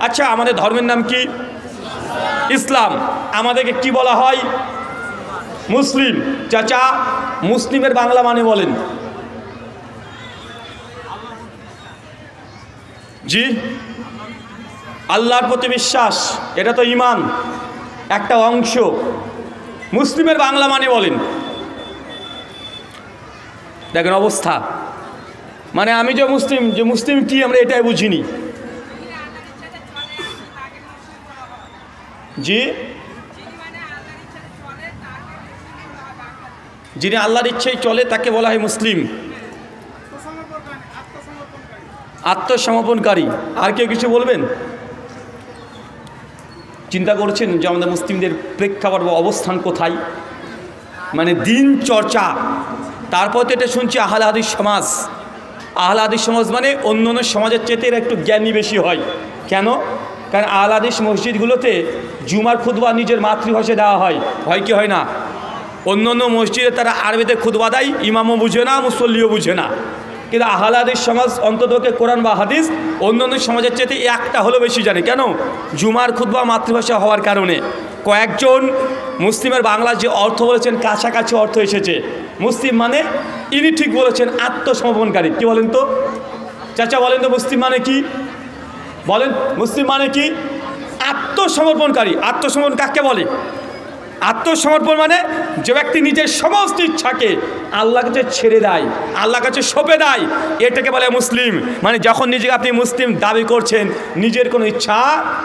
আচ্ছা, আমাদের ধর্মের নাম কি? ইসলাম। আমাদেরকে কি বলা হয়? মুসলিম। চাচা, মুসলিমের বাংলা মানে বলেন। জি, আল্লাহর প্রতি বিশ্বাস, এটা তো ঈমান একটা অংশ। মুসলিমের বাংলা মানে বলেন। দেখেন অবস্থা, মানে আমি যে মুসলিম কি আমরা এটাই বুঝিনি। জি, যিনি আল্লাহর ইচ্ছেই চলে তাকে বলা হয় মুসলিম। আত্মসমর্পণকারী। আর কেউ কিছু বলবেন? চিন্তা করছেন যে আমাদের মুসলিমদের প্রেক্ষাপট বা অবস্থান কোথায়? মানে দিন চর্চা। তারপর তো এটা শুনছি আহলে হাদিস সমাজ। আহলে হাদিস সমাজ মানে অন্য অন্য সমাজের চেয়ে এরা একটু জ্ঞানী বেশি হয়। কেন? কারণ আহলে হাদিস মসজিদগুলোতে জুমার খুতবা নিজের মাতৃভাষায় দেওয়া হয়। হয় কি হয় না? অন্য অন্য মসজিদে তারা আরবিতে খুতবা দেয়, ইমামও বুঝে না, মুসল্লিও বুঝে না। কিন্তু আহলে হাদিস সমাজ অন্ততকে কোরআন বা হাদিস অন্য অন্য সমাজের চেয়ে একটা হলেও বেশি জানে। কেন? জুমার খুতবা মাতৃভাষা হওয়ার কারণে। কয়েকজন মুসলিমের বাংলা যে অর্থ বলেছেন কাছাকাছি অর্থ এসেছে। মুসলিম মানে ইনি ঠিক বলেছেন, আত্মসমর্পণকারী। কি বলেন তো চাচা, বলেন তো মুসলিম মানে কি? বলেন, মুসলিম মানে কি? আত্মসমর্পণকারী। আত্মসমর্পণ কাকে বলে? আত্মসমর্পণ মানে যে ব্যক্তি নিজের সমস্ত ইচ্ছাকে আল্লাহর কাছে ছেড়ে দেয়, আল্লাহর কাছে সঁপে দেয়, এটাকে বলে মুসলিম। মানে যখন নিজেকে আপনি মুসলিম দাবি করছেন, নিজের কোনো ইচ্ছা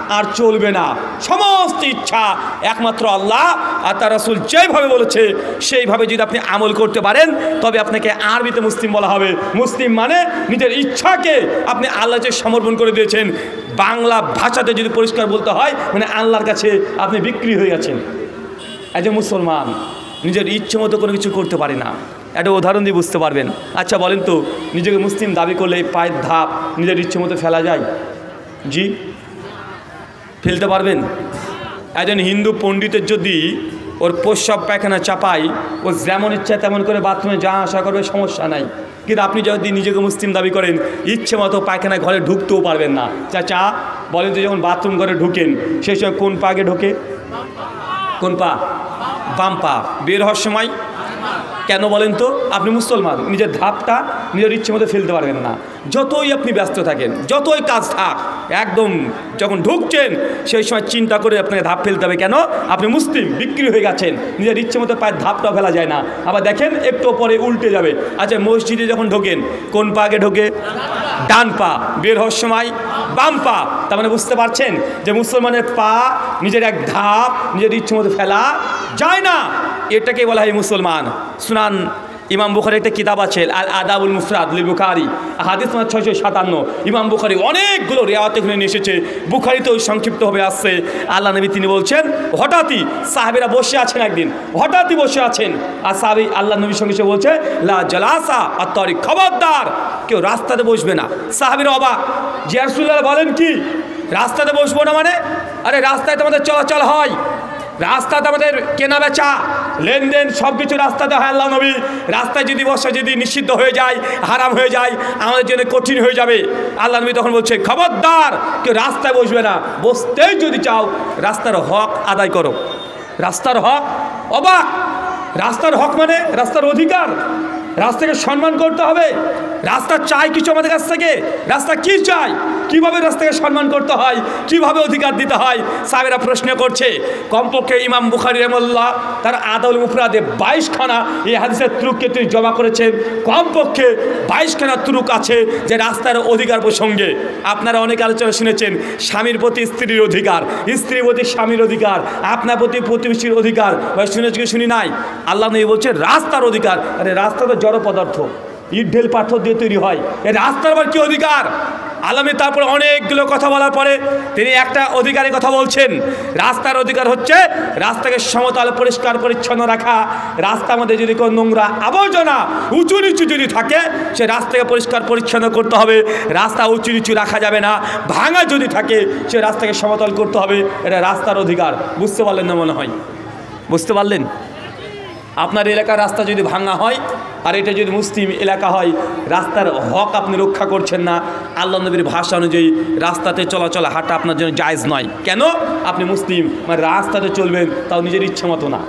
আর চলবে না, সমস্ত ইচ্ছা একমাত্র আল্লাহ আর তার রাসূল যেভাবে বলেছে সেইভাবে যদি আপনি আমল করতে পারেন তবে আপনাকে আরবিতে মুসলিম বলা হবে। মুসলিম মানে নিজের ইচ্ছাকে আপনি আল্লাহর কাছে সমর্পণ করে দিয়েছেন। বাংলা ভাষাতে যদি পরিষ্কার বলতে হয়, মানে আল্লাহর কাছে আপনি বিক্রি হয়ে গেছেন। একজন মুসলমান নিজের ইচ্ছে মতো কোনো কিছু করতে পারে না। একটা উদাহরণ দিয়ে বুঝতে পারবেন। আচ্ছা বলেন তো, নিজেকে মুসলিম দাবি করলে পায়ের ধাপ নিজের ইচ্ছে মতো ফেলা যায়? জি, ফেলতে পারবেন? একজন হিন্দু পণ্ডিতের যদি ওর প্রস্রাব পায়খানা চাপাই, ও যেমন ইচ্ছা তেমন করে বাথরুমে যাওয়া আসা করবে, সমস্যা নাই। কিন্তু আপনি যদি নিজেকে মুসলিম দাবি করেন, ইচ্ছে মতো পায়খানা ঘরে ঢুকতেও পারবেন না। চাচা বলেন তো, যখন বাথরুম ঘরে ঢুকেন সেই সময় কোন পা আগে ঢোকে? কোন পা? বাম পা। বের হওয়ার সময় কেন বলেন তো? আপনি মুসলমান, নিজের ধাপটা নিজের ইচ্ছে মতো ফেলতে পারবেন না। যতই আপনি ব্যস্ত থাকেন, যতই কাজ থাক, একদম যখন ঢুকছেন সেই সময় চিন্তা করে আপনাকে ধাপ ফেলতে হবে। কেন? আপনি মুসলিম, বিক্রি হয়ে গেছেন, নিজের ইচ্ছে মতো পায়ের ধাপটাও ফেলা যায় না। আবার দেখেন একটু পরে উল্টে যাবে। আচ্ছা, মসজিদে যখন ঢোকেন কোন পা আগে ঢোকে? ডান পা। বের হওয়ার সময় বাম পা। তার মানে বুঝতে পারছেন যে মুসলমানের পা নিজের এক ধাপ নিজের ইচ্ছে মতো ফেলা যায় না। এটাকে বলা হয় মুসলমান। সুনান ইমাম বুখারী একটা কিতাব আছে, আল আদাবুল মুফরাদ লিল বুখারী, হাদিস নম্বর 657। ইমাম বুখারী অনেকগুলো রিওয়ায়াত এখানে নিয়ে এসেছে। বুখারীতেও সংক্ষিপ্তভাবে আসছে। আল্লাহ নবী তিনি বলছেন, হঠাৎই সাহাবীরা বসে আছেন, একদিন হঠাৎই বসে আছেন, আর সাহাবী আল্লাহ নবীর সঙ্গে সে বলছে, লা জালাসা আত-তারিক, খবরদার কেউ রাস্তাতে বসবে না। সাহাবীরা অবাক, যে রাসূলুল্লাহ বলেন কি রাস্তাতে বসবো না? মানে আরে রাস্তায় তো আমাদের চলাচল হয়, রাস্তাতে আমাদের কেনা বেচা লেনদেন সব কিছু রাস্তাতে হয়। আল্লাহ নবী রাস্তায় যদি বসা যদি নিষিদ্ধ হয়ে যায়, হারাম হয়ে যায়, আমাদের জন্য কঠিন হয়ে যাবে। আল্লাহ নবী তখন বলছে, খবরদার কেউ রাস্তায় বসবে না, বসতেই যদি চাও রাস্তার হক আদায় করো। রাস্তার হক। অবাক! রাস্তার হক মানে রাস্তার অধিকার, রাস্তাকে সম্মান করতে হবে। রাস্তা চাই কিছু আমাদের কাছ থেকে। রাস্তা কি চাই, কিভাবে রাস্তাকে সম্মান করতে হয়, কিভাবে অধিকার দিতে হয়। সাহাবীরা প্রশ্ন করছে। কমপক্ষে ইমাম বুখারী রাহিমাহুল্লাহ তার আদাবুল মুফরাদে 22খানা এই হাদিসের তুরুককে তিনি জমা করেছেন। কমপক্ষে 22খানা তুরুক আছে যে রাস্তার অধিকার প্রসঙ্গে। আপনারা অনেক আলোচনা শুনেছেন, স্বামীর প্রতি স্ত্রীর অধিকার, স্ত্রীর প্রতি স্বামীর অধিকার, আপনার প্রতি প্রতিবেশীর অধিকার, শুনেছি কি শুনি নাই? আল্লাহ নবী বলছে রাস্তার অধিকার। আরে রাস্তা তো জড় পদার্থ, ইট ঢেল পাথর দিয়ে তৈরি হয়, এই রাস্তার আবার কি অধিকার? আল্লাহ তারপর অনেকগুলো কথা বলার পরে তিনি একটা অধিকারের কথা বলছেন। রাস্তার অধিকার হচ্ছে রাস্তাকে সমতল পরিষ্কার পরিচ্ছন্ন রাখা। রাস্তার মধ্যে যদি কোনো নোংরা আবর্জনা উঁচু নিচু যদি থাকে, সে রাস্তাকে পরিষ্কার পরিচ্ছন্ন করতে হবে। রাস্তা উঁচু নিচু রাখা যাবে না। ভাঙা যদি থাকে সে রাস্তাকে সমতল করতে হবে। এটা রাস্তার অধিকার। বুঝতে পারলেন না মনে হয়? বুঝতে পারলেন? আপনার এলাকার রাস্তা যদি ভাঙা হয় আর এটা যদি মুসলিম এলাকা হয়, রাস্তার হক আপনি রক্ষা করছেন না। আল্লাহ নবীর ভাষা অনুযায়ী রাস্তাতে চলাচল হাঁটা আপনার জন্য জায়েজ নয়। কেন? আপনি মুসলিম, মানে রাস্তাতে চলবেন, তাও নিজের ইচ্ছে মতো না।